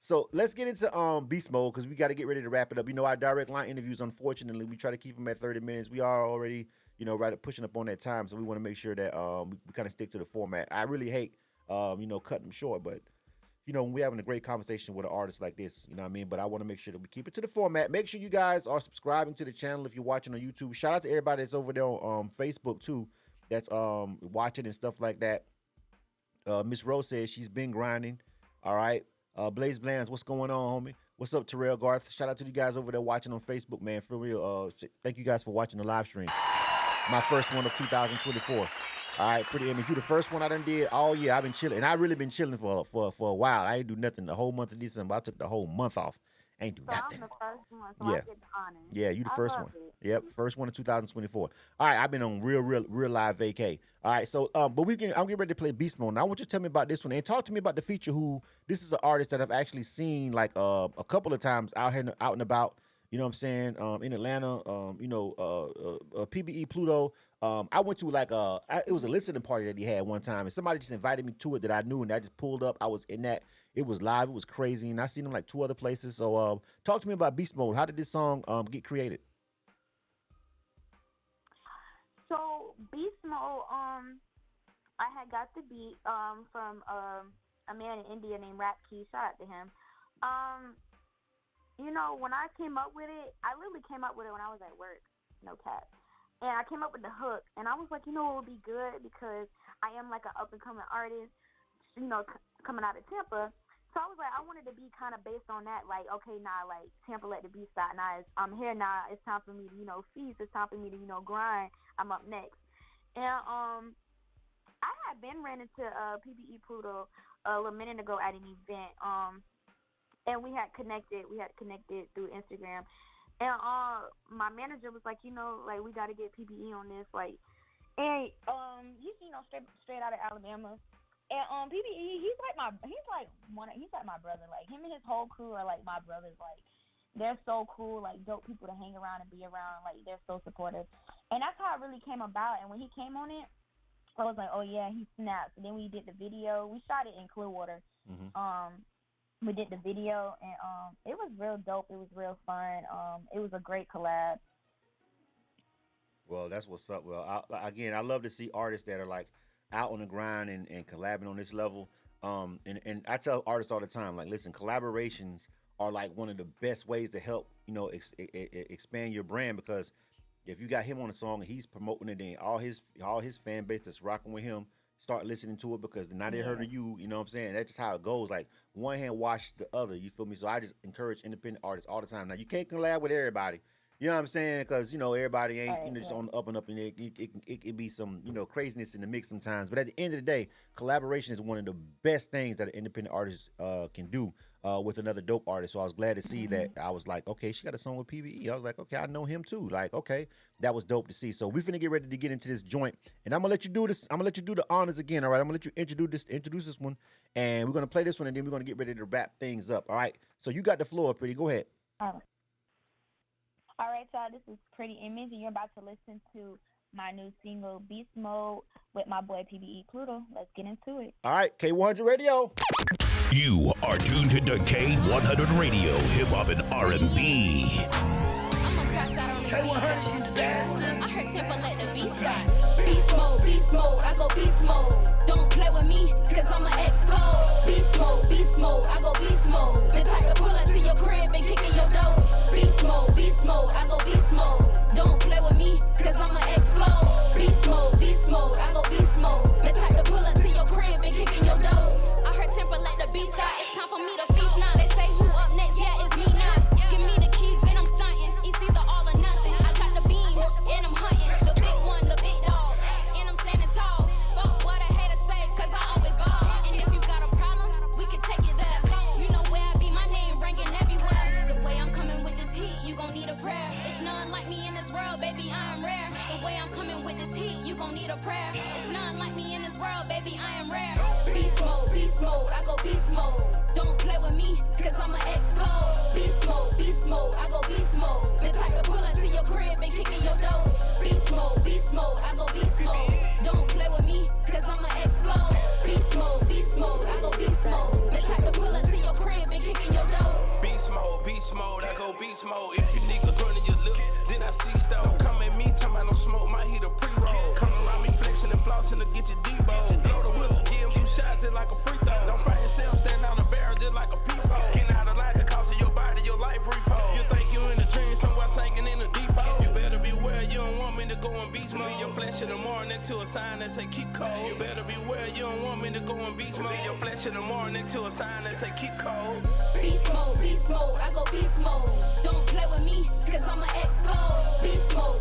So let's get into Beast Mode, because we got to get ready to wrap it up. Our direct line interviews, unfortunately, we try to keep them at 30 minutes. We are already, right at pushing up on that time. So we want to make sure that we kind of stick to the format. I really hate, cutting them short, but, when we're having a great conversation with an artist like this, you know what I mean? But I want to make sure that we keep it to the format. Make sure you guys are subscribing to the channel if you're watching on YouTube. Shout out to everybody that's over there on Facebook, too, that's watching and stuff like that. Miss Rose says she's been grinding. All right. Blaze Blands, what's going on, homie? What's up, Terrell Garth? Shout out to you guys over there watching on Facebook, man. For real. Thank you guys for watching the live stream. My first one of 2024. All right, Pretti Emage. You the first one I done did all year. I've been chilling. And I really been chilling for a while. I ain't do nothing the whole month of December. I took the whole month off. Ain't do nothing. I'm the first one, so I get the honor. Yeah, you the first one. It. Yep, first one of 2024. All right, I've been on real live vacay. All right, so but I'm getting ready to play Beast Mode. Now I want you to tell me about this one and talk to me about the feature. This is an artist that I've actually seen like a couple of times out and about. You know what I'm saying? In Atlanta, PBE Pluto. I went to it was a listening party that he had one time, and somebody just invited me to it that I knew, and I just pulled up. I was in that. It was live. It was crazy, and I seen him like 2 other places. So, talk to me about Beast Mode. How did this song get created? So Beast Mode, I had got the beat from a man in India named Rap Key. Shout out to him. When I came up with it, I literally came up with it when I was at work. No cap. And I came up with the hook, and I was like, it would be good because I am like an up and coming artist, coming out of Tampa. So I was like, I wanted to be kind of based on that, like, okay, now, like, Tampa let the beat start. Now I'm here now. It's time for me to, feast. It's time for me to, grind. I'm up next. And I had been ran into PBE Pluto a little minute ago at an event. And we had connected. We had connected through Instagram. And my manager was like, like, we got to get PBE on this. Like, and he's, straight out of Alabama. And PBE, he's like my brother. Like, him and his whole crew are like my brothers. Like, they're so cool, like dope people to hang around and be around. Like, they're so supportive. And that's how it really came about. And when he came on it, I was like, oh yeah, he snapped. And then we did the video. We shot it in Clearwater. We did the video, and it was real dope. It was real fun. It was a great collab. Well, that's what's up. Well, I love to see artists that are like out on the grind and collabing on this level. And I tell artists all the time, like, listen, collaborations are like one of the best ways to help, expand your brand, because if you got him on a song and he's promoting it, then all his fan base that's rocking with him start listening to it, because now they heard of you, you know what I'm saying? That's just how it goes. Like, one hand washes the other, you feel me? So I just encourage independent artists all the time. Now, you can't collab with everybody. You know what I'm saying? Because, everybody ain't, just on the up and up, and it could be some, craziness in the mix sometimes. But at the end of the day, collaboration is one of the best things that an independent artist can do with another dope artist. So I was glad to see that. I was like, okay, she got a song with PBE. I was like, okay, I know him too. Like, okay, that was dope to see. So we finna get ready to get into this joint, and I'm gonna let you do this. I'm gonna let you do the honors again. All right, I'm gonna let you introduce this one, and we're gonna play this one, and then we're gonna get ready to wrap things up. All right. So you got the floor, Pretty. Go ahead. All right, y'all, this is Pretti Emage, and you're about to listen to my new single, Beast Mode, with my boy PBE Pluto. Let's get into it. All right, K100 Radio. You are tuned to K100 Radio, hip hop and R&B. I'm gonna crash out on the K100, I heard Tampa let the beast start. Beast mode, I go beast mode. Don't play with me, cause I'ma explode. Beast mode, I go beast mode. The type to pull up to your crib and kick in your door. Beast mode, I go beast mode. Don't play with me, cause I'ma explode. Beast mode, I go beast mode. The type to pull up to your crib and kick in your door. I heard Temper let the beast start. It's time for me to feast now. They say who up next? Yeah, it's me now. Give me the keys and I'm stunting. It's either all or nothing. I got the beam and I'm hunting. The big one, the big dog. And I'm standing tall. Fuck what I haters say, cause I always ball. And if you got a problem, we can take it there. You know where I be, my name ringing everywhere. The way I'm coming with this heat, you gon' need a prayer. It's none like me in this world, baby, I am rare. The way I'm coming with this heat, you gon' need a prayer. It's none like me in this world, baby, I am rare. Beast mode, I go beast mode. Don't play with me, cause I'ma explode. Beast mode, I go beast mode. The type to pull up to your crib and kick in your door. Beast mode, I go beast mode. Don't play with me, cause I'ma explode. Beast mode, I go beast mode. The type to pull up to your crib and kick in your door. Beast mode, I go beast mode. If you niggas running your lip, then I see stuff. Don't come at me, time I don't smoke, my heat a pre-roll. Come around me flexing and flossing to get your D-bow. Blow the whistle, give 2 shots, it like a free throw. Don't fight yourself, stand on the barrel just like a peephole. Getting out of life, the cost of your body, your life repo. You think you in the dream, somewhere sinking in a depot. You better beware, you don't want me to go on beast mode. Leave your flesh in the morning next to a sign that say keep cold. You better beware, you don't want me to go on beast mode. Leave your flesh in the morning next to a sign that say keep cold. Beast mode, I go beast mode. Don't play with me, cause I'ma explode.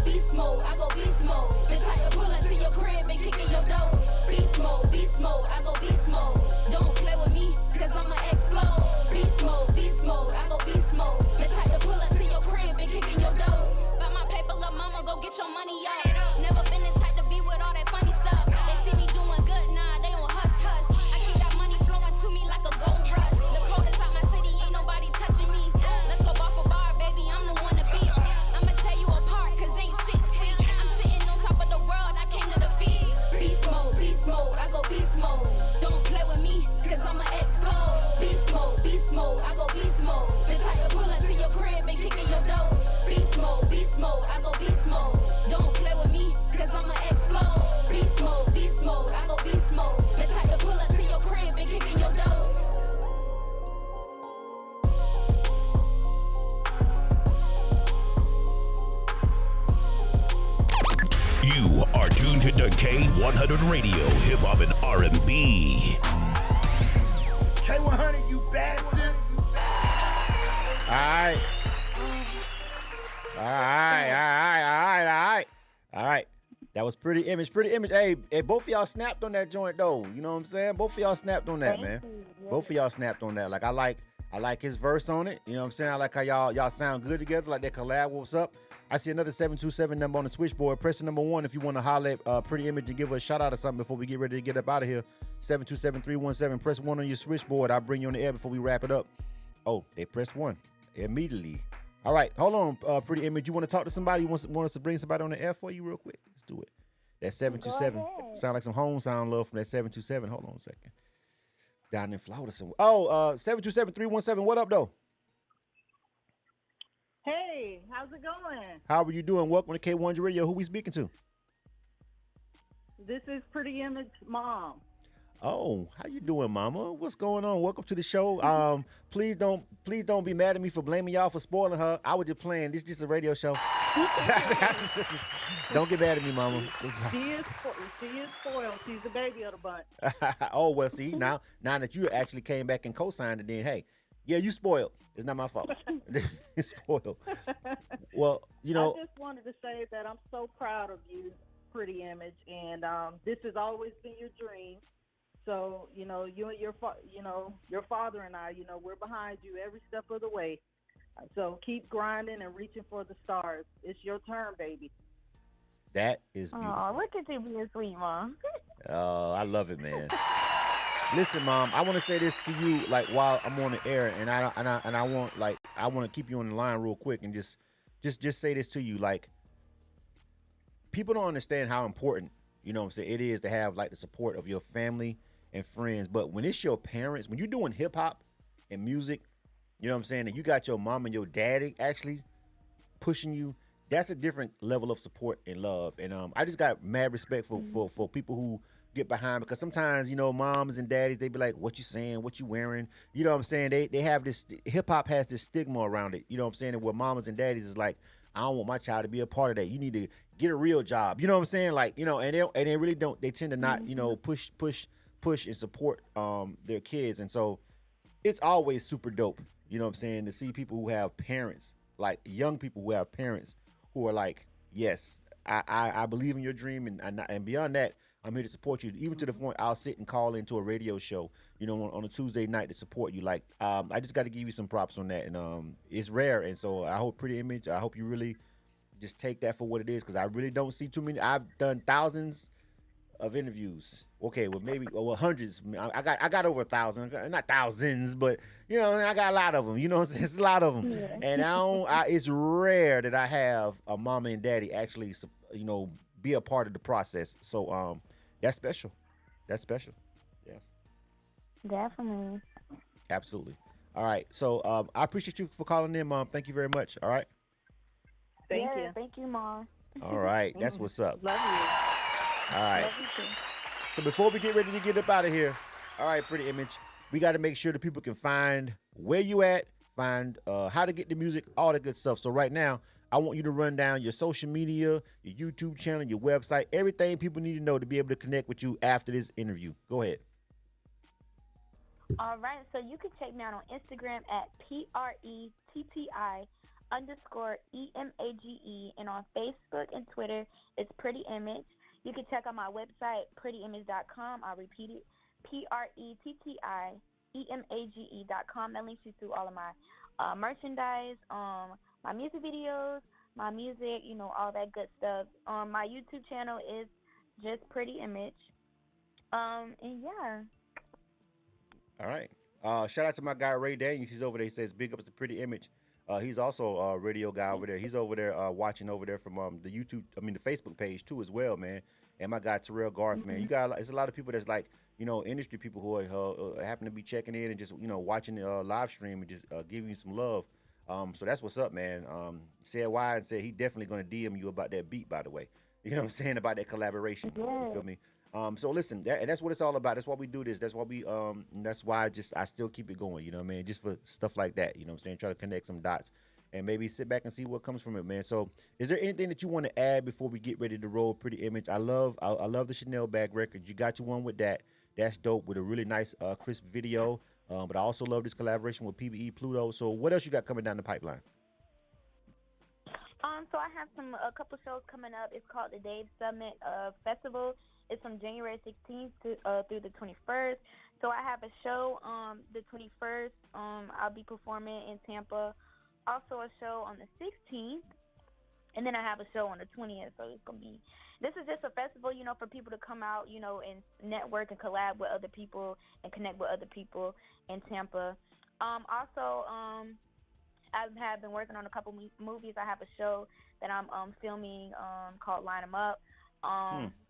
Beast mode, I go beast mode. The type to pull up to your crib and kick in your door. Beast mode, I go beast mode. Don't play with me, cause I'ma explode. Beast mode, I go beast mode. The type to pull up to your crib and kick in your door. Buy my paper, lil' mama, go get your money up. Never been the type to be with all that funny stuff. They see me doing good, nah, they on hush hush. I keep that money flowing to me like a gold rush. The cold is out my city, ain't nobody touching me. Let's go bar for bar, baby, I'm the one to beat. I'ma tear you apart, cause ain't shit sweet. I'm sitting on top of the world, I came to defeat. Beast mode, I go beast mode. Don't play with me, cause I'ma explode. Beast mode, I go beast mode. The type to pull up to your crib and kick in your door. Beast mode, I go beast mode. Don't play with me, cause I'ma explode. Beast mode, I go beast mode. The type to pull up to your crib and kick in your door. You are tuned to K100 Radio, hip hop and R&B. K100, you bastards. All right. All right. That was Pretty Image. Pretty Image. Hey, both of y'all snapped on that joint though. You know what I'm saying? Both of y'all snapped on that, man. Both of y'all snapped on that. Like I like his verse on it. You know what I'm saying? I like how y'all sound good together. Like that collab. What's up? I see another 727 number on the switchboard. Press the number 1 if you want to holler at Pretty Image and give her a shout out or something before we get ready to get up out of here. 727-317. Press 1 on your switchboard. I'll bring you on the air before we wrap it up. Oh, they pressed 1 immediately. All right, hold on, Pretty Image. You want to talk to somebody? You want us to bring somebody on the air for you real quick? Let's do it. That 727. Sound like some home sound love from that 727. Hold on a second. Down in Florida somewhere. Oh, 727-317. What up, though? Hey, how's it going? How are you doing? Welcome to K100 Radio. Who we speaking to? This is Pretti Emage Mom. Oh, how you doing, Mama? What's going on? Welcome to the show. Please don't be mad at me for blaming y'all for spoiling her. I was just playing. This is just a radio show. Don't get mad at me, Mama. She is spoiled. She's the baby of the bunch. Oh, well, see, now that you actually came back and co-signed it, then, hey, yeah, you spoiled. It's not my fault. It's spoiled. Well, you know. I just wanted to say that I'm so proud of you, Pretti Emage, and this has always been your dream. So, you know, you and your father and I, you know, we're behind you every step of the way. So keep grinding and reaching for the stars. It's your turn, baby. That is beautiful. Oh, look at you being sweet, Mom. Oh, I love it, man. Listen, Mom, I want to say this to you, like, while I'm on the air, and I want to keep you on the line real quick and just say this to you, like, people don't understand how important, you know what I'm saying, it is to have, like, the support of your family and friends. But when it's your parents, when you're doing hip hop and music, you know what I'm saying, and you got your mom and your daddy actually pushing you, that's a different level of support and love. And I just got mad respect for people who get behind, because sometimes, you know, moms and daddies, they be like, what you saying, what you wearing, you know what I'm saying, they have this, hip hop has this stigma around it, you know what I'm saying, and where mamas and daddies is like, I don't want my child to be a part of that. You need to get a real job, you know what I'm saying, like, you know, and they really don't, they tend to not, you know, push and support their kids. And so it's always super dope, you know what I'm saying, to see people who have parents, like young people who have parents who are like, yes, I believe in your dream, and beyond that, I'm here to support you. Even to the point I'll sit and call into a radio show, you know, on a Tuesday night to support you. Like, I just got to give you some props on that, and it's rare. And so I hope Pretty Image, I hope you really just take that for what it is, because I really don't see too many. I've done thousands of interviews. Okay, well, maybe, well, hundreds. I got over 1,000, not thousands, but, you know, I got a lot of them. You know what I'm saying? It's a lot of them. Yeah. And it's rare that I have a mama and daddy actually, you know, be a part of the process. So that's special. That's special. Yes. Definitely. Absolutely. All right. So I appreciate you for calling in, Mom. Thank you very much. All right. Thank you. Thank you, Mom. All right. That's what's up. Love you. All right. Love you too. So before we get ready to get up out of here, all right, Pretty Image, we got to make sure that people can find where you at, find how to get the music, all the good stuff. So right now, I want you to run down your social media, your YouTube channel, your website, everything people need to know to be able to connect with you after this interview. Go ahead. All right, so you can check me out on Instagram at PRETTI_EMAGE, and on Facebook and Twitter, it's Pretti Emage. You can check out my website, prettyimage.com. I'll repeat it, PRETTIEMAGE.com. That links you to all of my merchandise, my music videos, my music, you know, all that good stuff. My YouTube channel is just Pretti Emage. And yeah. All right. Shout out to my guy Ray Daniels. He's over there. He says big ups to Pretti Emage. He's also a radio guy over there. He's over there watching over there from the the Facebook page too as well, man. And my guy Terrell Garth, man. It's a lot of people that's like, you know, industry people who are happen to be checking in and just, you know, watching the live stream and just giving you some love. So that's what's up, man. Said why and said he definitely gonna DM you about that beat, by the way. You know what I'm saying, about that collaboration. Yeah. You feel me? So listen, that's what it's all about. That's why we do this. That's why that's why I still keep it going, you know what I mean? Just for stuff like that, you know what I'm saying? Try to connect some dots and maybe sit back and see what comes from it, man. So is there anything that you want to add before we get ready to roll Pretti Emage? I love the Chanel bag record. You got your one with that. That's dope, with a really nice crisp video. But I also love this collaboration with PBE Pluto. So what else you got coming down the pipeline? So I have a couple shows coming up. It's called the Dave Summit Festival. It's from January 16th through the 21st. So I have a show the 21st. I'll be performing in Tampa. Also a show on the 16th. And then I have a show on the 20th. So it's going to be, this is just a festival, for people to come out, and network and collab with other people and connect with other people in Tampa. Also, I have been working on a couple movies. I have a show that I'm filming called Line 'Em Up,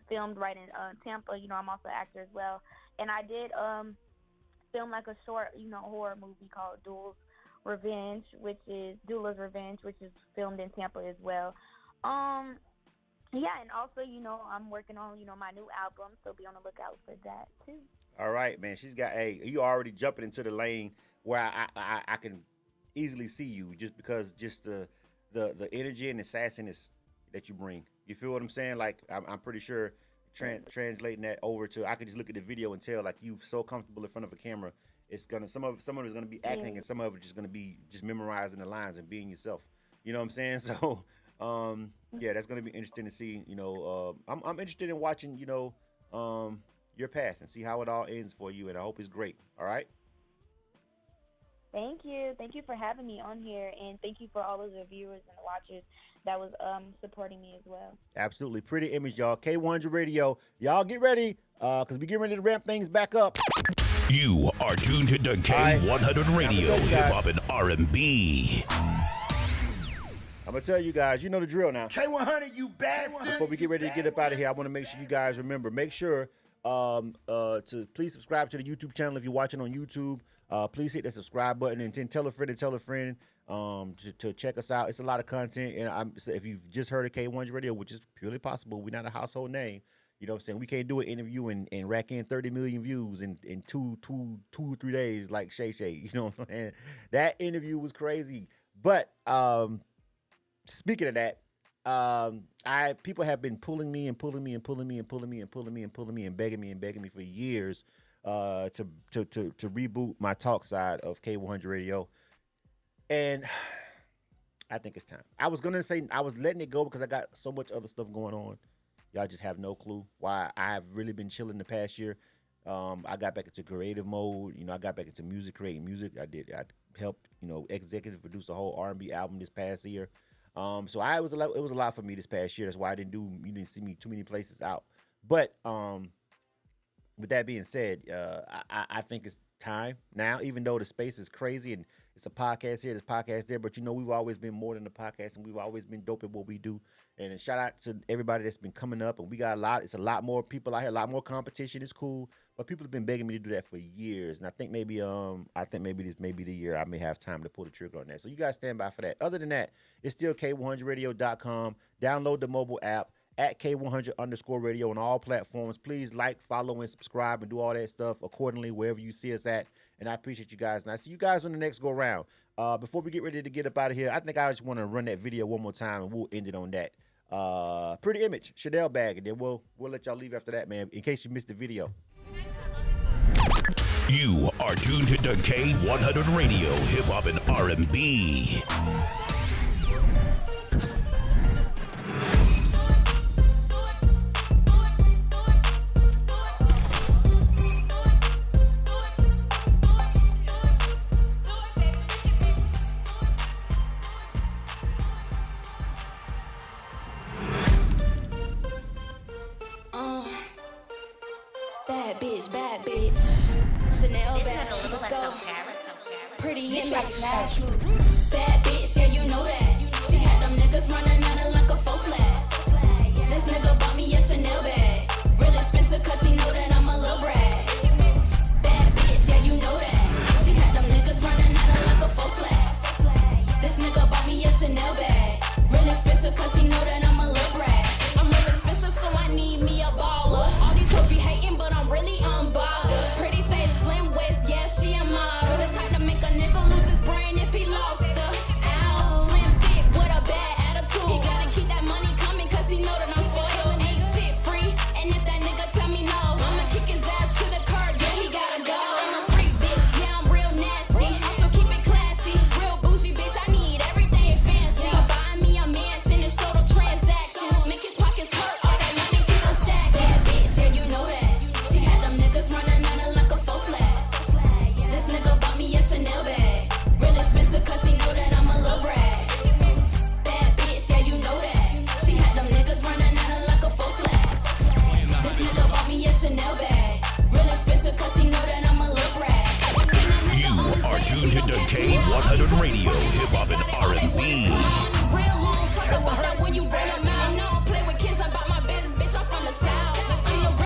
filmed right in Tampa. I'm also an actor as well. And I did film like a short, horror movie called Duel's Revenge, which is filmed in Tampa as well. Yeah, and also, I'm working on, my new album, so be on the lookout for that too. All right, man. She's got, you already jumping into the lane where I can easily see you just because the energy and the sassiness that you bring. You feel what I'm saying? Like, I'm pretty sure translating that over to, I could just look at the video and tell, like, you're so comfortable in front of a camera. It's gonna, some of it is gonna be acting, and some of it is gonna be just memorizing the lines and being yourself. You know what I'm saying? So, yeah, that's gonna be interesting to see. I'm interested in watching, your path and see how it all ends for you, and I hope it's great. All right. Thank you. Thank you for having me on here, and thank you for all of the viewers and the watchers that was supporting me as well. Absolutely. Pretti Emage, y'all. K100 Radio. Y'all get ready, because we getting ready to ramp things back up. You are tuned to K100 Radio, hip hop and R&B. I'm gonna tell you guys, you know the drill now. K100, you bastard. Before we get ready to get up out of here, I want to make sure you guys remember. Make sure to please subscribe to the YouTube channel if you're watching on YouTube. Please hit that subscribe button and then tell a friend to check us out. It's a lot of content, and if you've just heard of K100 Radio, which is purely possible, we're not a household name. You know what I'm saying? We can't do an interview and rack in 30 million views in 2 or 3 days like Shay Shay. You know what I'm saying? That interview was crazy. But speaking of that, people have been pulling me and begging me for years to reboot my talk side of K100 Radio. And I think it's time. I was gonna say I was letting it go because I got so much other stuff going on. Y'all just have no clue why I have really been chilling the past year. I got back into creative mode. I got back into creating music. I helped, executive produce a whole R&B album this past year. So it was a lot for me this past year. That's why you didn't see me too many places out. But with that being said, I think it's time now, even though the space is crazy and it's a podcast here, there's a podcast there, but we've always been more than a podcast, and we've always been dope at what we do. And shout out to everybody that's been coming up, and we got it's a lot more people out here, a lot more competition. It's cool, but people have been begging me to do that for years, and I think maybe this may be the year I may have time to pull the trigger on that. So you guys stand by for that. Other than that, it's still K100radio.com. Download the mobile app at K100_radio on all platforms. Please like, follow, and subscribe, and do all that stuff accordingly wherever you see us at. And I appreciate you guys. And I see you guys on the next go round. Before we get ready to get up out of here, I think I just want to run that video one more time, and we'll end it on that. Pretti Emage, Chanel bag, and then we'll let y'all leave after that, man, in case you missed the video. You are tuned to K100 Radio, hip hop and R&B. Bad bitch. Chanel bag, let's go. Pretti Emage. Bad bitch, yeah, you know that. She had them niggas running out of like a faux flag. This nigga bought me a Chanel bag. Real expensive cause he know that I'm a little brat. Bad bitch, yeah, you know that. She had them niggas running out of like a faux flag. This nigga bought me a Chanel bag. Real expensive cause he know that I'm a little brat. I'm real expensive so I need me a baller. All these hoes be hating but I'm really unbothered. Pretty face, slim waist, yeah, she a model. The type to make a nigga lose his brain if he lost her. Ow, slim thick with a bad attitude. He gotta keep that money coming cause he know that I'm spoiled. Ain't shit free, and if that nigga tell me no, I'ma kick his ass to the curb, yeah, he gotta go. I'm a freak bitch, yeah, I'm to K100 Radio, Hip Hop and R&B. Real long, talk about that when you roll 'em out. No, play with kids about my business, bitch. I'm from the south.